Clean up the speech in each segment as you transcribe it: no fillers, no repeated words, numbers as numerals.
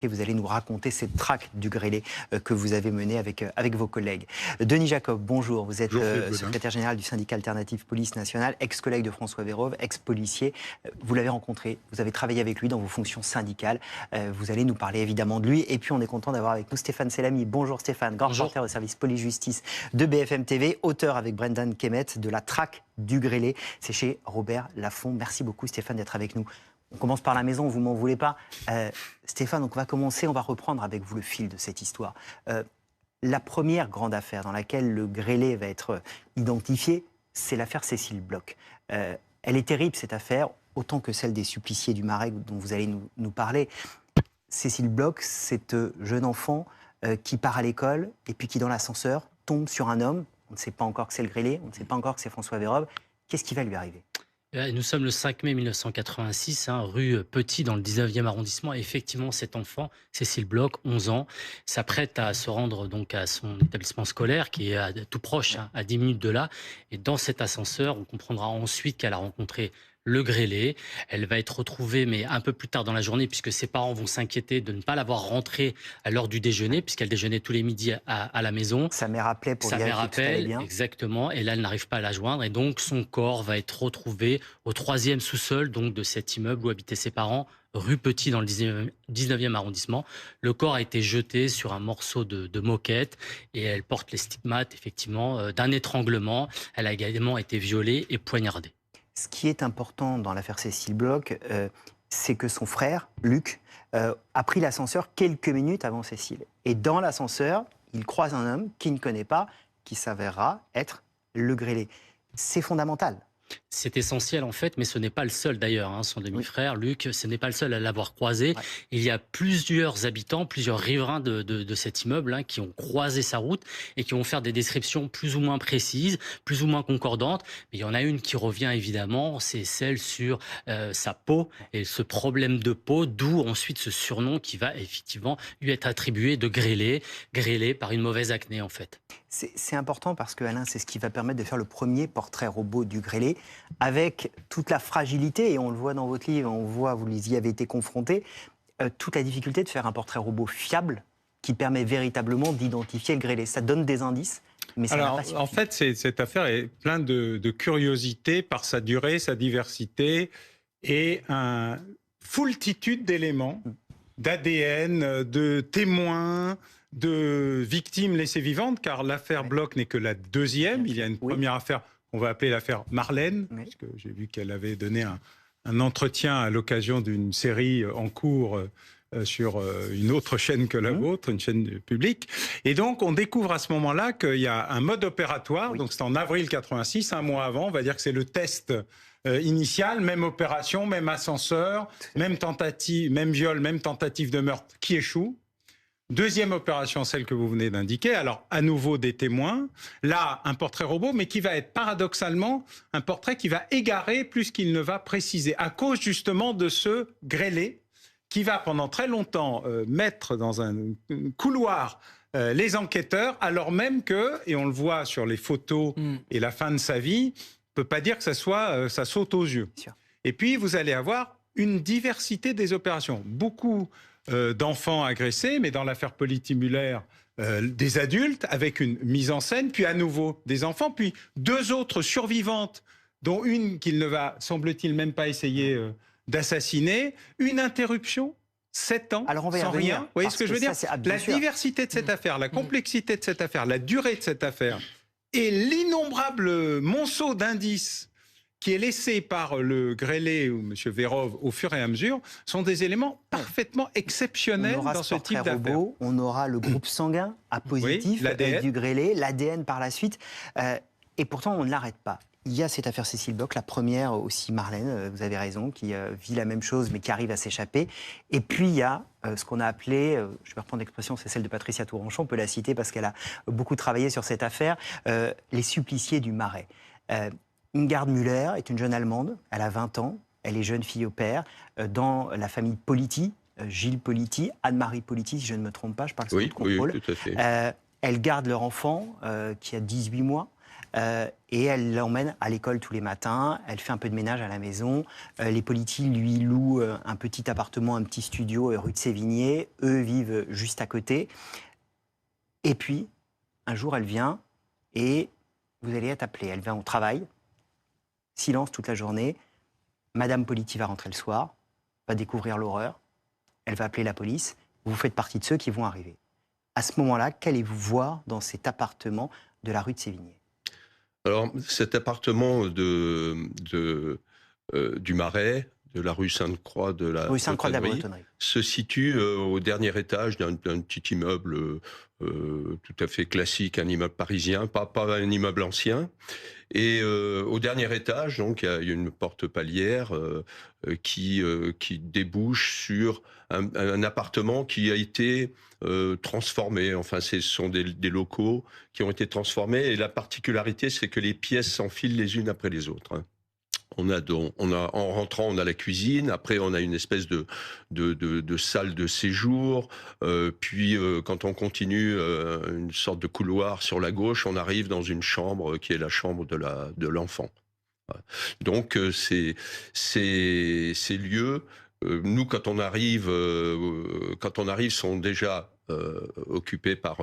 Et vous allez nous raconter cette traque du grêlé que vous avez menée avec vos collègues. Denis Jacob, bonjour. Vous êtes secrétaire général du syndicat alternatif Police Nationale, ex-collègue de François Vérove, ex-policier. Vous l'avez rencontré, vous avez travaillé avec lui dans vos fonctions syndicales. Vous allez nous parler évidemment de lui. Et puis on est content d'avoir avec nous Stéphane Selamy. Bonjour Stéphane, grand reporter au service police-justice de BFM TV, auteur avec Brendan Kemet de la traque du grêlé. C'est chez Robert Laffont. Merci beaucoup Stéphane d'être avec nous. On commence par la maison, vous m'en voulez pas. Stéphane, donc on va commencer, on va reprendre avec vous le fil de cette histoire. La première grande affaire dans laquelle le grêlé va être identifié, c'est l'affaire Cécile Bloch. Elle est terrible cette affaire, autant que celle des suppliciés du Marais dont vous allez nous parler. Cécile Bloch, cette jeune enfant qui part à l'école et puis qui dans l'ascenseur tombe sur un homme. On ne sait pas encore que c'est le grêlé, on ne sait pas encore que c'est François Vérove. Qu'est-ce qui va lui arriver ? Nous sommes le 5 mai 1986, rue Petit, dans le 19e arrondissement. Et effectivement, cet enfant, Cécile Bloch, 11 ans, s'apprête à se rendre donc à son établissement scolaire, qui est tout proche, à 10 minutes de là. Et dans cet ascenseur, on comprendra ensuite qu'elle a rencontré le grêlé. Elle va être retrouvée, mais un peu plus tard dans la journée, puisque ses parents vont s'inquiéter de ne pas la voir rentrer à l'heure du déjeuner, puisqu'elle déjeunait tous les midis à la maison. Sa mère appelait pour vérifier que tout allait bien. Exactement, et là, elle n'arrive pas à la joindre. Et donc, son corps va être retrouvé au 3e sous-sol donc, de cet immeuble où habitaient ses parents, rue Petit, dans le 19e arrondissement. Le corps a été jeté sur un morceau de moquette et elle porte les stigmates, effectivement, d'un étranglement. Elle a également été violée et poignardée. Ce qui est important dans l'affaire Cécile Bloch, c'est que son frère, Luc, a pris l'ascenseur quelques minutes avant Cécile. Et dans l'ascenseur, il croise un homme qu'il ne connaît pas, qui s'avérera être le grêlé. C'est fondamental. C'est essentiel en fait, mais ce n'est pas le seul d'ailleurs. Son demi-frère, Luc, ce n'est pas le seul à l'avoir croisé. Ouais. Il y a plusieurs habitants, plusieurs riverains de cet immeuble qui ont croisé sa route et qui vont faire des descriptions plus ou moins précises, plus ou moins concordantes. Mais il y en a une qui revient évidemment, c'est celle sur sa peau et ce problème de peau, d'où ensuite ce surnom qui va effectivement lui être attribué de grêlé par une mauvaise acné en fait. C'est important parce que Alain, c'est ce qui va permettre de faire le premier portrait robot du grêlé avec toute la fragilité, et on le voit dans votre livre, on voit, vous y avez été confrontés, toute la difficulté de faire un portrait robot fiable qui permet véritablement d'identifier le grêlé. Ça donne des indices, mais ça n'a pas suffi. En fait, cette affaire est pleine de curiosité par sa durée, sa diversité et une foultitude d'éléments, d'ADN, de témoins, de victimes laissées vivantes, car l'affaire Bloch n'est que la deuxième. Il y a une première affaire qu'on va appeler l'affaire Marlène, puisque j'ai vu qu'elle avait donné un entretien à l'occasion d'une série en cours sur une autre chaîne que la vôtre, une chaîne publique. Et donc, on découvre à ce moment-là qu'il y a un mode opératoire, donc c'est en avril 86, un mois avant, on va dire que c'est le test initial, même opération, même ascenseur, même tentative, même viol, même tentative de meurtre qui échoue. Deuxième opération, celle que vous venez d'indiquer. Alors, à nouveau des témoins. Là, un portrait robot, mais qui va être paradoxalement un portrait qui va égarer plus qu'il ne va préciser, à cause justement de ce grêlé qui va pendant très longtemps mettre dans un couloir les enquêteurs, alors même que, et on le voit sur les photos et la fin de sa vie, on ne peut pas dire que ça saute aux yeux. Et puis, vous allez avoir une diversité des opérations. Beaucoup d'enfants agressés, mais dans l'affaire Politi-Muller, des adultes avec une mise en scène, puis à nouveau des enfants, puis deux autres survivantes, dont une qu'il ne va, semble-t-il, même pas essayer d'assassiner, une interruption, 7 ans, alors on va sans rien. Vous voyez ce que je veux dire ? La diversité de cette affaire, la complexité de cette affaire, la durée de cette affaire, et l'innombrable monceau d'indices qui est laissé par le grêlé ou M. Vérove au fur et à mesure, sont des éléments parfaitement exceptionnels dans ce type d'affaires. On aura le groupe sanguin A positif du grêlé, l'ADN par la suite, et pourtant on ne l'arrête pas. Il y a cette affaire Cécile Bloch, la première aussi Marlène, vous avez raison, qui vit la même chose mais qui arrive à s'échapper. Et puis il y a ce qu'on a appelé, je vais reprendre l'expression, c'est celle de Patricia Touranchon, on peut la citer parce qu'elle a beaucoup travaillé sur cette affaire, les suppliciés du Marais. Ingard Müller est une jeune Allemande, elle a 20 ans, elle est jeune fille au père, dans la famille Politi, Gilles Politi, Anne-Marie Politi, si je ne me trompe pas, je parle sous le contrôle. Oui, tout à fait. Elles gardent leur enfant qui a 18 mois. et elle l'emmène à l'école tous les matins. Elle fait un peu de ménage à la maison. Les Politi lui louent un petit appartement, un petit studio rue de Sévigné. Eux vivent juste à côté. Et puis, un jour, elle vient et vous allez être appelé. Elle vient au travail, silence toute la journée. Madame Politi va rentrer le soir, va découvrir l'horreur. Elle va appeler la police. Vous faites partie de ceux qui vont arriver. À ce moment-là, qu'allez-vous voir dans cet appartement de la rue de Sévigné? Alors, cet appartement du Marais, de la rue Sainte-Croix de la Bretonnerie, se situe au dernier étage d'un petit immeuble tout à fait classique, un immeuble parisien, pas un immeuble ancien. Et au dernier étage, donc, il y a une porte palière qui débouche sur un appartement qui a été transformés. Enfin, ce sont des locaux qui ont été transformés. Et la particularité, c'est que les pièces s'enfilent les unes après les autres. Hein. En rentrant, on a la cuisine. Après, on a une espèce de salle de séjour. Puis, quand on continue, une sorte de couloir sur la gauche, on arrive dans une chambre qui est la chambre de l'enfant. Donc, ces lieux, nous, quand on arrive, sont déjà occupés par...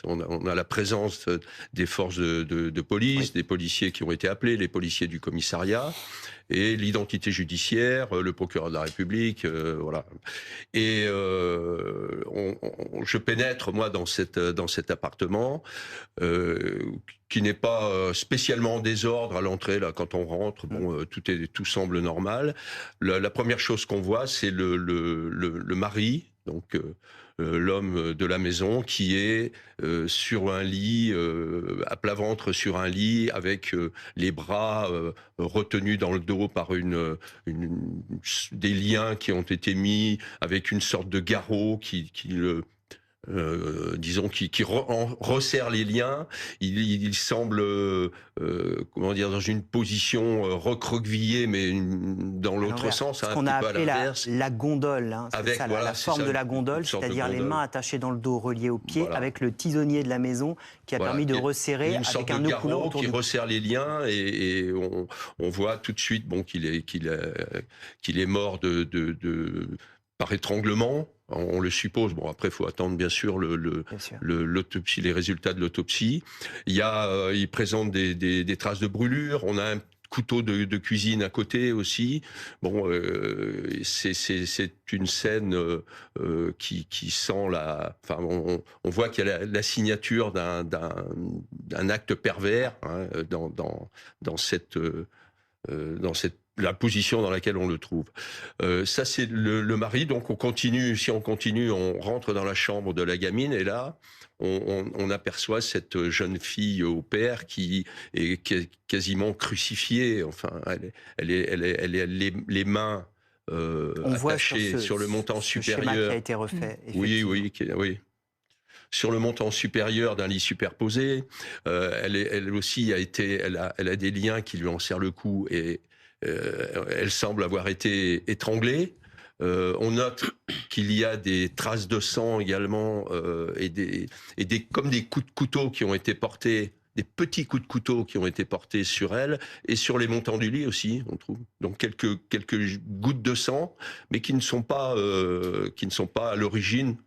on a la présence des forces de police, oui, des policiers qui ont été appelés, les policiers du commissariat, et l'identité judiciaire, le procureur de la République, voilà. Et je pénètre, moi, dans cet appartement, qui n'est pas spécialement en désordre à l'entrée. Là, quand on rentre, bon, tout semble normal. La première chose qu'on voit, c'est le mari, donc l'homme de la maison, qui est sur un lit, à plat ventre sur un lit, avec les bras retenus dans le dos par des liens qui ont été mis, avec une sorte de garrot qui resserre les liens. Il semble, comment dire, dans une position recroquevillée, mais dans l'autre sens, ce qu'on a appelé la gondole, hein, avec ça, voilà, la forme de la gondole, c'est-à-dire les mains attachées dans le dos, reliées aux pieds, voilà, avec le tisonnier de la maison qui a permis de resserrer avec un nœud coulant autour qui resserre les liens, et on voit tout de suite, bon, qu'il est mort par étranglement. On le suppose. Bon, après, il faut attendre, bien sûr, l'autopsie, les résultats de l'autopsie. Il présente des traces de brûlure. On a un couteau de cuisine à côté aussi. Bon, c'est une scène qui sent la... Enfin, on voit qu'il y a la signature d'un acte pervers, hein, dans cette la position dans laquelle on le trouve. Ça, c'est le mari. Donc, si on continue, on rentre dans la chambre de la gamine, et là, on aperçoit cette jeune fille au père qui est quasiment crucifiée. Enfin, elle est les mains attachées sur le montant supérieur. Schéma qui a été refait. Oui. Sur le montant supérieur d'un lit superposé. Elle aussi elle a des liens qui lui enserrent le cou, et elle semble avoir été étranglée. On note qu'il y a des traces de sang également, comme des coups de couteau qui ont été portés, des petits coups de couteau qui ont été portés sur elle, et sur les montants du lit aussi, on trouve. Donc quelques gouttes de sang, mais qui ne sont pas à l'origine.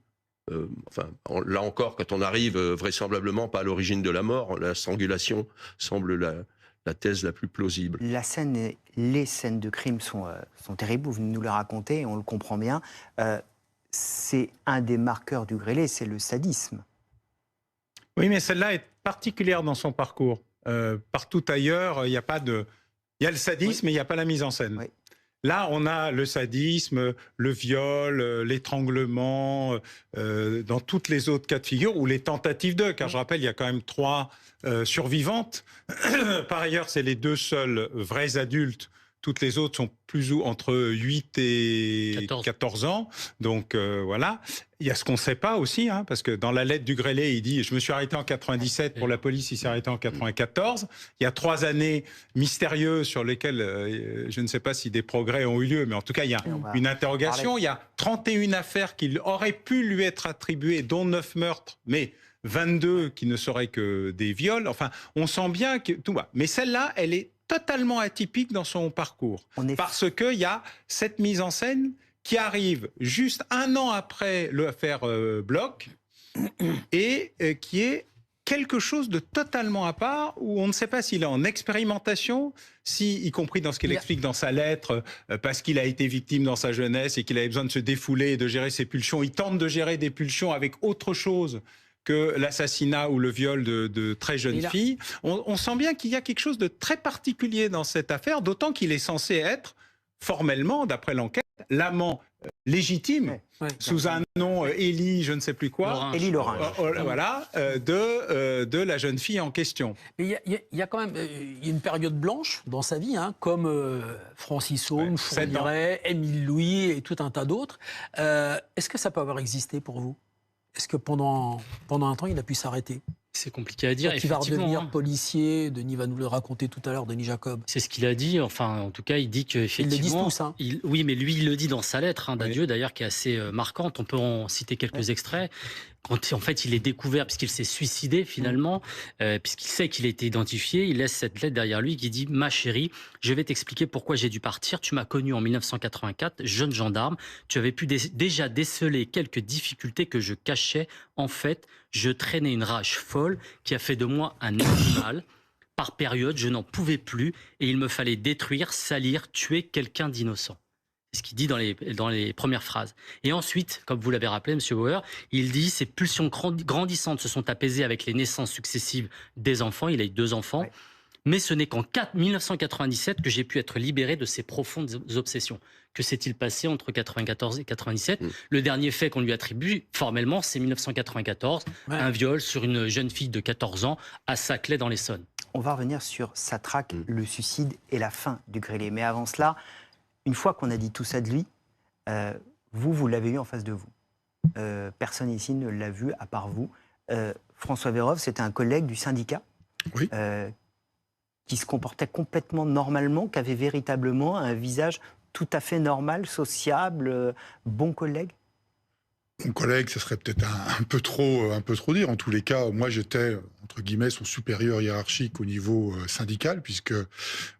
Là encore, quand on arrive, vraisemblablement pas à l'origine de la mort. La strangulation semble la thèse la plus plausible. Les scènes de crime sont terribles, vous nous le racontez, et on le comprend bien. C'est un des marqueurs du grêlé, c'est le sadisme. Oui, mais celle-là est particulière dans son parcours. Partout ailleurs, il y a le sadisme, oui, mais il n'y a pas la mise en scène. Oui. Là, on a le sadisme, le viol, l'étranglement, dans toutes les autres cas de figure, ou les tentatives de, car je rappelle, il y a quand même 3 survivantes. Par ailleurs, c'est les 2 seuls vrais adultes. Toutes les autres sont plus ou entre 8 et 14 ans. Donc voilà. Il y a ce qu'on ne sait pas aussi, hein, parce que dans la lettre du grêlé, il dit « Je me suis arrêté en 97, pour la police, il s'est arrêté en 94 ». Il y a 3 années mystérieuses sur lesquelles je ne sais pas si des progrès ont eu lieu, mais en tout cas, il y a une interrogation. Il y a 31 affaires qui auraient pu lui être attribuées, dont 9 meurtres, mais 22 qui ne seraient que des viols. Enfin, on sent bien que tout va. Mais celle-là, elle est totalement atypique dans son parcours. Parce qu'il y a cette mise en scène qui arrive juste un an après l'affaire Bloch et qui est quelque chose de totalement à part, où on ne sait pas s'il est en expérimentation, y compris dans ce qu'il explique dans sa lettre, parce qu'il a été victime dans sa jeunesse et qu'il avait besoin de se défouler et de gérer ses pulsions. Il tente de gérer des pulsions avec autre chose que l'assassinat ou le viol de très jeunes filles. On sent bien qu'il y a quelque chose de très particulier dans cette affaire, d'autant qu'il est censé être, formellement, d'après l'enquête, l'amant légitime, sous un nom Élie, je ne sais plus quoi, Élie Lorin, voilà, de la jeune fille en question. Mais il y a quand même une période blanche dans sa vie, hein, comme Francis Holm, Fourniret, Émile Louis et tout un tas d'autres. Est-ce que ça peut avoir existé pour vous? Est-ce que pendant un temps, il a pu s'arrêter? C'est compliqué à dire. Il va redevenir policier. Denis va nous le raconter tout à l'heure, Denis Jacob. C'est ce qu'il a dit. Enfin, en tout cas, il dit qu'effectivement... Ils le disent tous, hein. Oui, mais lui, il le dit dans sa lettre d'adieu, d'ailleurs, qui est assez marquante. On peut en citer quelques extraits. Quand, en fait, il est découvert, puisqu'il s'est suicidé, finalement, puisqu'il sait qu'il a été identifié, il laisse cette lettre derrière lui qui dit « Ma chérie, je vais t'expliquer pourquoi j'ai dû partir. Tu m'as connu en 1984, jeune gendarme. Tu avais pu déjà déceler quelques difficultés que je cachais. En fait, je traînais une rage folle qui a fait de moi un animal. Par période, je n'en pouvais plus et il me fallait détruire, salir, tuer quelqu'un d'innocent. » C'est ce qu'il dit dans les premières phrases. Et ensuite, comme vous l'avez rappelé, M. Bauer, il dit « Ces pulsions grandissantes se sont apaisées avec les naissances successives des enfants. » Il a eu 2 enfants. Ouais. Mais ce n'est qu'en 1997 que j'ai pu être libéré de ces profondes obsessions. Que s'est-il passé entre 1994 et 1997 Le dernier fait qu'on lui attribue, formellement, c'est 1994, un viol sur une jeune fille de 14 ans à Saclay dans l'Essonne. On va revenir sur sa traque, le suicide et la fin du grêlé. Mais avant cela, une fois qu'on a dit tout ça de lui, vous l'avez eu en face de vous. Personne ici ne l'a vu à part vous. François Vérove, c'était un collègue du syndicat. Oui. Qui se comportait complètement normalement, qui avait véritablement un visage tout à fait normal, sociable, bon collègue? Mon collègue, ce serait peut-être un peu trop dire. En tous les cas, moi, j'étais, entre guillemets, son supérieur hiérarchique au niveau syndical, puisque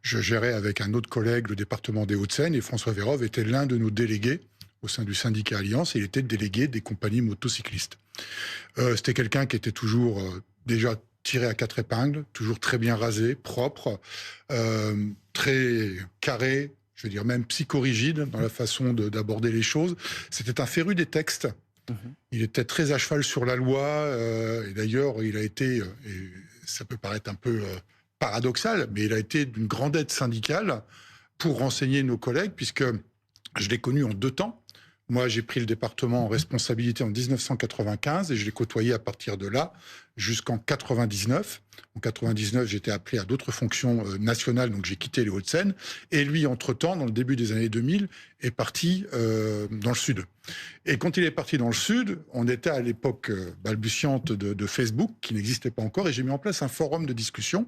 je gérais avec un autre collègue le département des Hauts-de-Seine, et François Vérove était l'un de nos délégués au sein du syndicat Alliance, et il était délégué des compagnies motocyclistes. C'était quelqu'un qui était toujours déjà tiré à 4 épingles, toujours très bien rasé, propre, très carré, je veux dire même psychorigide dans la façon d'aborder les choses. C'était un féru des textes. Il était très à cheval sur la loi, et d'ailleurs il a été, et ça peut paraître un peu paradoxal, mais il a été d'une grande aide syndicale pour renseigner nos collègues, puisque je l'ai connu en 2 temps. Moi, j'ai pris le département en responsabilité en 1995 et je l'ai côtoyé à partir de là jusqu'en 99. En 99, j'étais appelé à d'autres fonctions nationales, donc j'ai quitté les Hauts-de-Seine. Et lui, entre-temps, dans le début des années 2000, est parti dans le Sud. Et quand il est parti dans le Sud, on était à l'époque balbutiante de Facebook, qui n'existait pas encore, et j'ai mis en place un forum de discussion.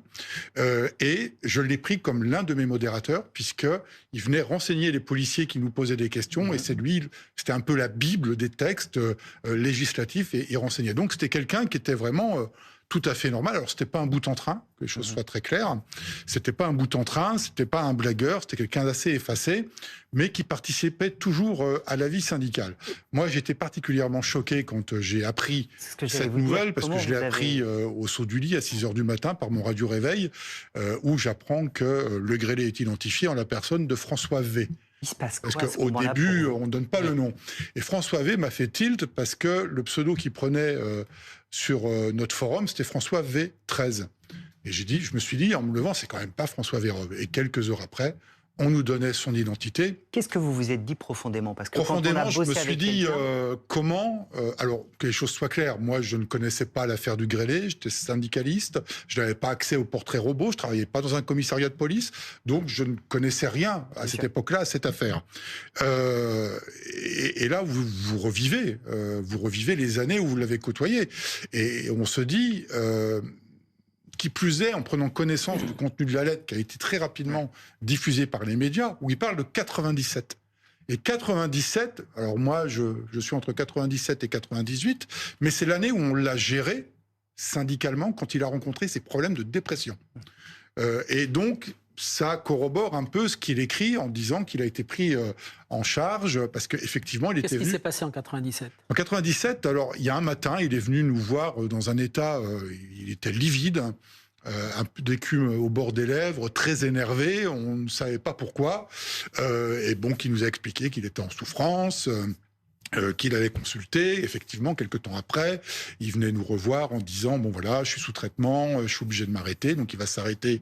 Et je l'ai pris comme l'un de mes modérateurs, puisqu'il venait renseigner les policiers qui nous posaient des questions, et c'était un peu la Bible des textes législatifs, et il renseignait. Donc c'était quelqu'un qui était vraiment tout à fait normal. Alors, c'était pas un bout en train, que les choses soient très claires. C'était pas un bout en train, c'était pas un blagueur, c'était quelqu'un d'assez effacé, mais qui participait toujours à la vie syndicale. Moi, j'étais particulièrement choqué quand j'ai appris cette nouvelle, parce que je l'ai appris au saut du lit à 6h du matin par mon radio-réveil, où j'apprends que le grêlé est identifié en la personne de François V. Il se passe quoi, parce qu'au début, on ne donne pas le nom. Et François V m'a fait tilt parce que le pseudo qu'il prenait sur notre forum, c'était François V13. Et je me suis dit, en me levant, c'est quand même pas François Vérove. Et quelques heures après, on nous donnait son identité. Qu'est-ce que vous vous êtes dit profondément? Parce que profondément, quand on a je me suis dit comment... alors, que les choses soient claires, moi, je ne connaissais pas l'affaire du grêlé, j'étais syndicaliste, je n'avais pas accès au portrait robot, je travaillais pas dans un commissariat de police, donc je ne connaissais rien à cette époque-là, à cette affaire. Et là, vous revivez les années où vous l'avez côtoyé. Et on se dit... qui plus est, en prenant connaissance du contenu de la lettre qui a été très rapidement diffusée par les médias, où il parle de 97. Et 97, alors moi, je suis entre 97 et 98, mais c'est l'année où on l'a géré syndicalement quand il a rencontré ses problèmes de dépression. Et donc, ça corrobore un peu ce qu'il écrit en disant qu'il a été pris en charge parce qu'effectivement, il était venu... Qu'est-ce qui s'est passé en 97 ? En 97, alors, il y a un matin, il est venu nous voir dans un état, il était livide, un peu d'écume au bord des lèvres, très énervé, on ne savait pas pourquoi, et bon, qui nous a expliqué qu'il était en souffrance, qu'il allait consulter. Effectivement, quelques temps après, il venait nous revoir en disant, bon voilà, je suis sous traitement, je suis obligé de m'arrêter, donc il va s'arrêter,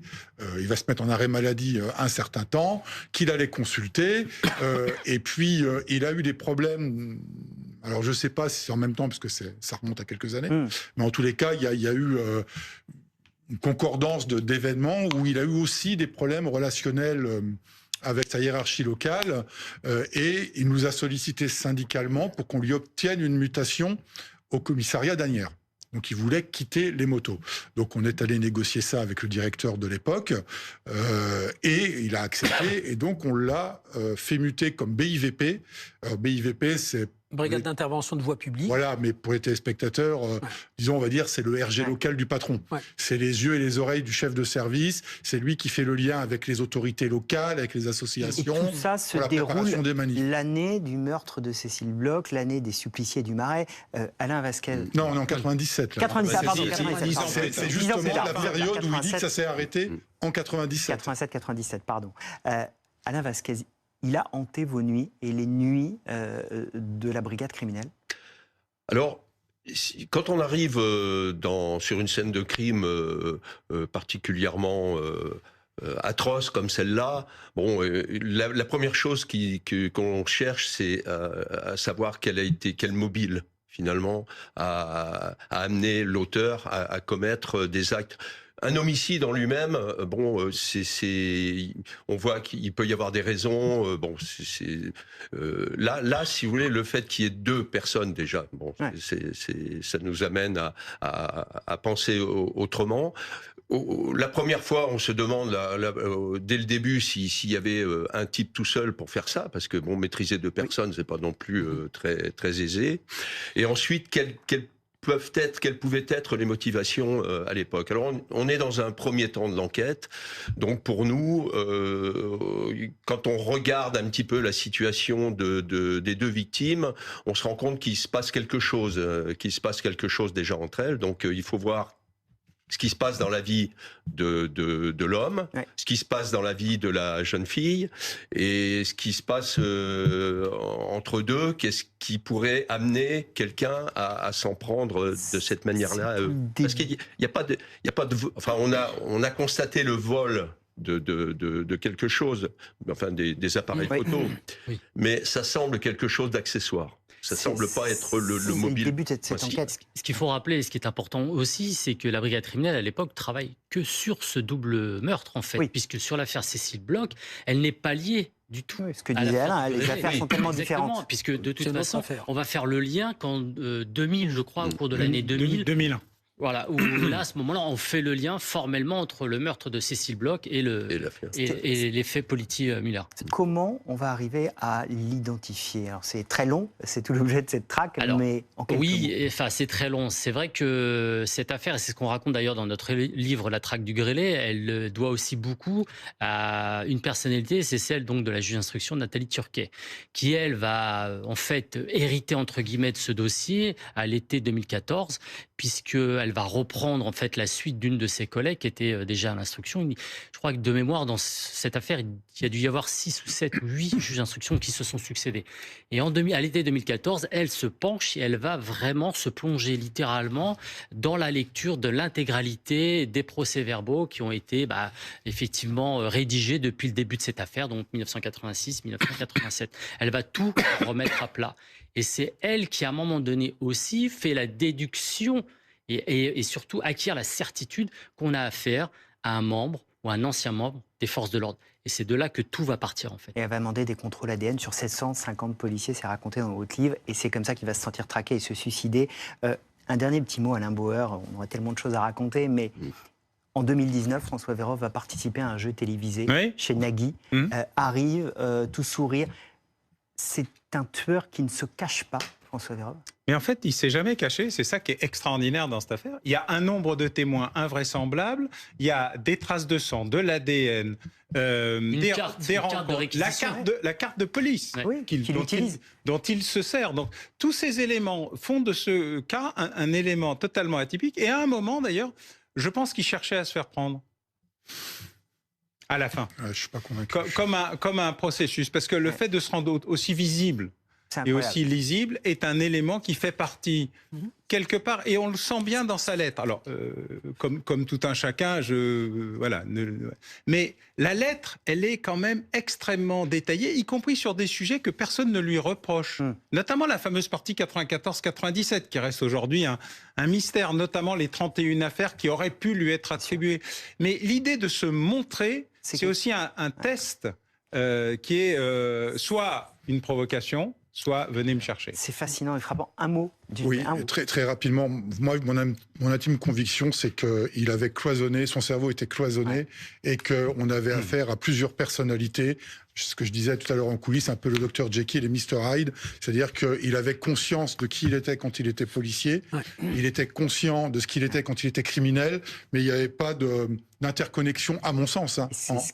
il va se mettre en arrêt maladie un certain temps, qu'il allait consulter, et puis il a eu des problèmes. Alors je sais pas si c'est en même temps, parce que ça remonte à quelques années, mais en tous les cas, il y a eu une concordance d'événements où il a eu aussi des problèmes relationnels avec sa hiérarchie locale, et il nous a sollicité syndicalement pour qu'on lui obtienne une mutation au commissariat d'Asnières. Donc il voulait quitter les motos. Donc on est allé négocier ça avec le directeur de l'époque, et il a accepté, et donc on l'a fait muter comme BIVP. Alors BIVP, c'est... Brigade d'intervention de voie publique. Voilà, mais pour les téléspectateurs, disons, on va dire, c'est le RG local du patron. Ouais. C'est les yeux et les oreilles du chef de service. C'est lui qui fait le lien avec les autorités locales, avec les associations. Et tout ça se déroule l'année du meurtre de Cécile Bloch, l'année des suppliciés du Marais. Alain Vasquez. Non, 97. 97, pardon. 97. C'est justement la période où il dit que ça s'est arrêté en 97. 87, pardon. Alain Vasquez, il a hanté vos nuits et les nuits de la brigade criminelle? Alors, quand on arrive sur une scène de crime particulièrement atroce comme celle-là, bon, la première chose qu'on cherche, c'est à savoir quel mobile finalement a amené l'auteur à commettre des actes. Un homicide en lui-même, bon, on voit qu'il peut y avoir des raisons. Bon, là, si vous voulez, le fait qu'il y ait deux personnes déjà, bon, ouais. Ça nous amène à penser autrement. La première fois, on se demande dès le début s'il y avait un type tout seul pour faire ça, parce que bon, maîtriser deux personnes, c'est pas non plus très très aisé. Et ensuite, quelles pouvaient être les motivations à l'époque. Alors, on est dans un premier temps de l'enquête. Donc, pour nous, quand on regarde un petit peu la situation des deux victimes, on se rend compte qu'il se passe quelque chose déjà entre elles. Donc, il faut voir ce qui se passe dans la vie de l'homme, ouais. Ce qui se passe dans la vie de la jeune fille, et ce qui se passe entre deux, qu'est-ce qui pourrait amener quelqu'un à s'en prendre de cette manière-là. Parce qu'il y a pas de, enfin, on a constaté le vol de quelque chose, enfin des appareils photo, oui. Mais ça semble quelque chose d'accessoire. Ça semble pas être le mobile. Le début de cette enquête. Ce qu'il faut rappeler, et ce qui est important aussi, c'est que la brigade criminelle, à l'époque, travaille que sur ce double meurtre, en fait. Oui. Puisque sur l'affaire Cécile Bloch, elle n'est pas liée du tout. Oui, ce que disait Alain, les affaires sont tellement différentes. Puisque de toute façon, on va faire le lien qu'en 2000, je crois, au cours de l'année 2000. Voilà, où là, à ce moment-là, on fait le lien formellement entre le meurtre de Cécile Bloch et les faits Politi-Muller. Comment on va arriver à l'identifier? Alors, c'est très long, c'est tout l'objet de cette traque, mais en quelques mots. Enfin, c'est très long. C'est vrai que cette affaire, et c'est ce qu'on raconte d'ailleurs dans notre livre La traque du grêlé, elle doit aussi beaucoup à une personnalité, c'est celle donc de la juge d'instruction Nathalie Turquet, qui elle va en fait hériter entre guillemets de ce dossier à l'été 2014, puisqu'elle va reprendre en fait la suite d'une de ses collègues qui était déjà à l'instruction. Je crois que de mémoire, dans cette affaire, il y a dû y avoir 6 ou 7 ou 8 juges d'instruction qui se sont succédés. Et à l'été 2014, elle se penche et elle va vraiment se plonger littéralement dans la lecture de l'intégralité des procès-verbaux qui ont été effectivement rédigés depuis le début de cette affaire, donc 1986-1987. Elle va tout remettre à plat. Et c'est elle qui, à un moment donné aussi, fait la déduction et surtout acquiert la certitude qu'on a affaire à un membre ou un ancien membre des forces de l'ordre. Et c'est de là que tout va partir, en fait. Et elle va demander des contrôles ADN sur 750 policiers, c'est raconté dans votre livre, et c'est comme ça qu'il va se sentir traqué et se suicider. Un dernier petit mot, Alain Bauer, on aurait tellement de choses à raconter, mais en 2019, François Vérove va participer à un jeu télévisé chez Nagui, arrive, tout sourire. C'est un tueur qui ne se cache pas, François Vérove. Mais en fait, il s'est jamais caché. C'est ça qui est extraordinaire dans cette affaire. Il y a un nombre de témoins invraisemblable. Il y a des traces de sang, de l'ADN, des rencontres, la carte de police dont il se sert. Donc, tous ces éléments font de ce cas un élément totalement atypique. Et à un moment, d'ailleurs, je pense qu'il cherchait à se faire prendre. À la fin. Je suis pas convaincu. Comme un processus. Parce que le fait de se rendre aussi visible et aussi lisible est un élément qui fait partie quelque part, et on le sent bien dans sa lettre. Alors, comme tout un chacun, mais la lettre, elle est quand même extrêmement détaillée, y compris sur des sujets que personne ne lui reproche. Notamment la fameuse partie 94-97, qui reste aujourd'hui un mystère, notamment les 31 affaires qui auraient pu lui être attribuées. Mais l'idée de se montrer, c'est aussi un test qui est soit une provocation, soit venez me chercher. C'est fascinant et frappant. Un mot. Très, très rapidement. Moi, mon intime conviction, c'est qu'il avait cloisonné, son cerveau était cloisonné, et qu'on avait affaire à plusieurs personnalités. Ce que je disais tout à l'heure en coulisses, un peu le Dr Jekyll et Mr Hyde, c'est-à-dire qu'il avait conscience de qui il était quand il était policier, il était conscient de ce qu'il était quand il était criminel, mais il n'y avait pas d'interconnexion, à mon sens,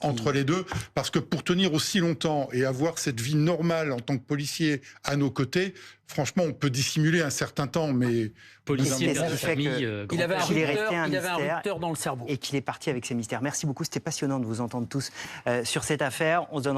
entre les deux, parce que pour tenir aussi longtemps et avoir cette vie normale en tant que policier à nos côtés, franchement, on peut dissimuler un certain temps, mais... Policier, père de famille... Il avait un rupteur dans le cerveau. Et qu'il est parti avec ses mystères. Merci beaucoup, c'était passionnant de vous entendre tous sur cette affaire. On se donne